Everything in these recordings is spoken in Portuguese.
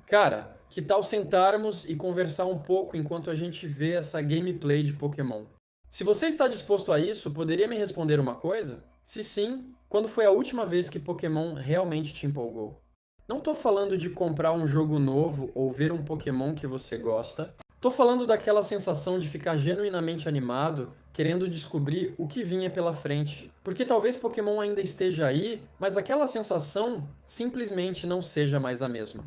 Cara, que tal sentarmos e conversar um pouco enquanto a gente vê essa gameplay de Pokémon? Se você está disposto a isso, poderia me responder uma coisa? Se sim, quando foi a última vez que Pokémon realmente te empolgou? Não tô falando de comprar um jogo novo ou ver um Pokémon que você gosta. Tô falando daquela sensação de ficar genuinamente animado, querendo descobrir o que vinha pela frente. Porque talvez Pokémon ainda esteja aí, mas aquela sensação simplesmente não seja mais a mesma.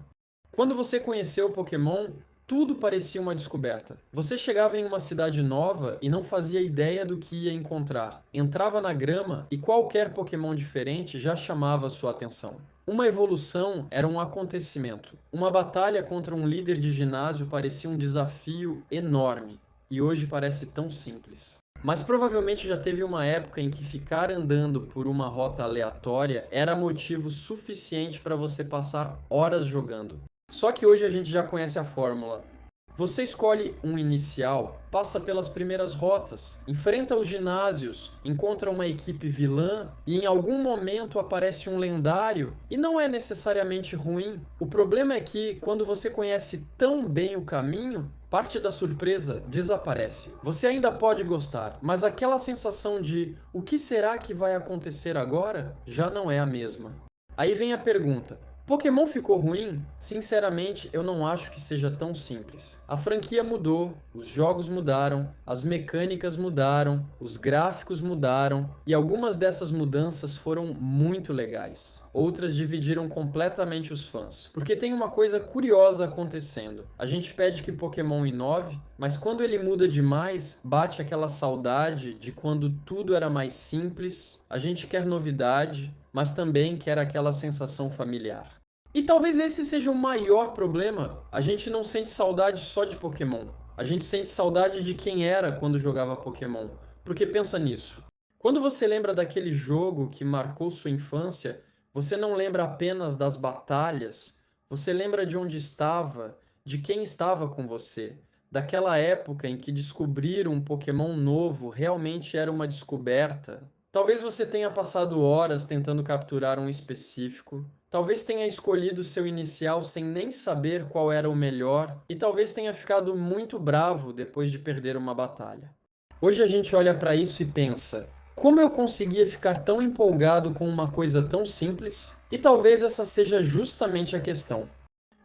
Quando você conheceu o Pokémon, tudo parecia uma descoberta. Você chegava em uma cidade nova e não fazia ideia do que ia encontrar. Entrava na grama e qualquer Pokémon diferente já chamava sua atenção. Uma evolução era um acontecimento. Uma batalha contra um líder de ginásio parecia um desafio enorme. E hoje parece tão simples. Mas provavelmente já teve uma época em que ficar andando por uma rota aleatória era motivo suficiente para você passar horas jogando. Só que hoje a gente já conhece a fórmula. Você escolhe um inicial, passa pelas primeiras rotas, enfrenta os ginásios, encontra uma equipe vilã e em algum momento aparece um lendário e não é necessariamente ruim. O problema é que quando você conhece tão bem o caminho, parte da surpresa desaparece. Você ainda pode gostar, mas aquela sensação de o que será que vai acontecer agora já não é a mesma. Aí vem a pergunta: Pokémon ficou ruim? Sinceramente, eu não acho que seja tão simples. A franquia mudou, os jogos mudaram, as mecânicas mudaram, os gráficos mudaram, e algumas dessas mudanças foram muito legais. Outras dividiram completamente os fãs. Porque tem uma coisa curiosa acontecendo. A gente pede que Pokémon inove, mas quando ele muda demais, bate aquela saudade de quando tudo era mais simples. A gente quer novidade, mas também quer aquela sensação familiar. E talvez esse seja o maior problema. A gente não sente saudade só de Pokémon. A gente sente saudade de quem era quando jogava Pokémon. Porque pensa nisso. Quando você lembra daquele jogo que marcou sua infância, você não lembra apenas das batalhas, você lembra de onde estava, de quem estava com você, daquela época em que descobrir um Pokémon novo realmente era uma descoberta. Talvez você tenha passado horas tentando capturar um específico, talvez tenha escolhido seu inicial sem nem saber qual era o melhor, e talvez tenha ficado muito bravo depois de perder uma batalha. Hoje a gente olha para isso e pensa: como eu conseguia ficar tão empolgado com uma coisa tão simples? E talvez essa seja justamente a questão.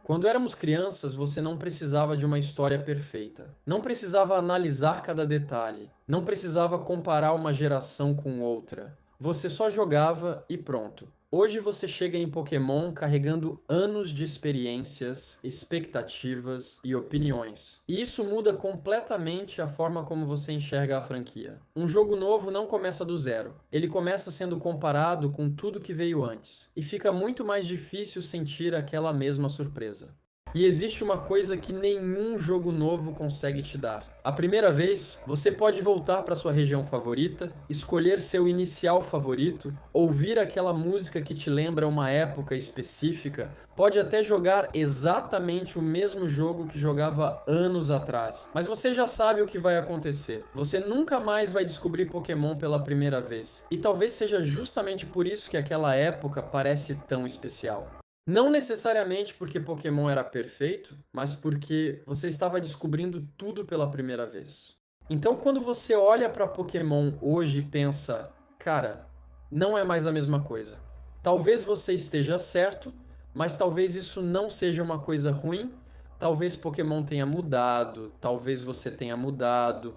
Quando éramos crianças, você não precisava de uma história perfeita. Não precisava analisar cada detalhe. Não precisava comparar uma geração com outra. Você só jogava e pronto. Hoje você chega em Pokémon carregando anos de experiências, expectativas e opiniões. E isso muda completamente a forma como você enxerga a franquia. Um jogo novo não começa do zero. Ele começa sendo comparado com tudo que veio antes. E fica muito mais difícil sentir aquela mesma surpresa. E existe uma coisa que nenhum jogo novo consegue te dar. A primeira vez, você pode voltar para sua região favorita, escolher seu inicial favorito, ouvir aquela música que te lembra uma época específica, pode até jogar exatamente o mesmo jogo que jogava anos atrás. Mas você já sabe o que vai acontecer. Você nunca mais vai descobrir Pokémon pela primeira vez. E talvez seja justamente por isso que aquela época parece tão especial. Não necessariamente porque Pokémon era perfeito, mas porque você estava descobrindo tudo pela primeira vez. Então, quando você olha para Pokémon hoje e pensa, cara, não é mais a mesma coisa. Talvez você esteja certo, mas talvez isso não seja uma coisa ruim. Talvez Pokémon tenha mudado, talvez você tenha mudado,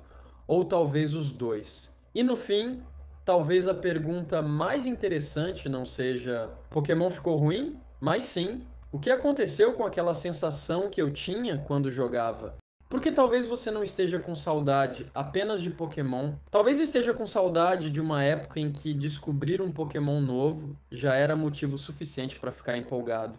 ou talvez os dois. E no fim, talvez a pergunta mais interessante não seja: Pokémon ficou ruim? Mas sim, o que aconteceu com aquela sensação que eu tinha quando jogava? Porque talvez você não esteja com saudade apenas de Pokémon, talvez esteja com saudade de uma época em que descobrir um Pokémon novo já era motivo suficiente para ficar empolgado.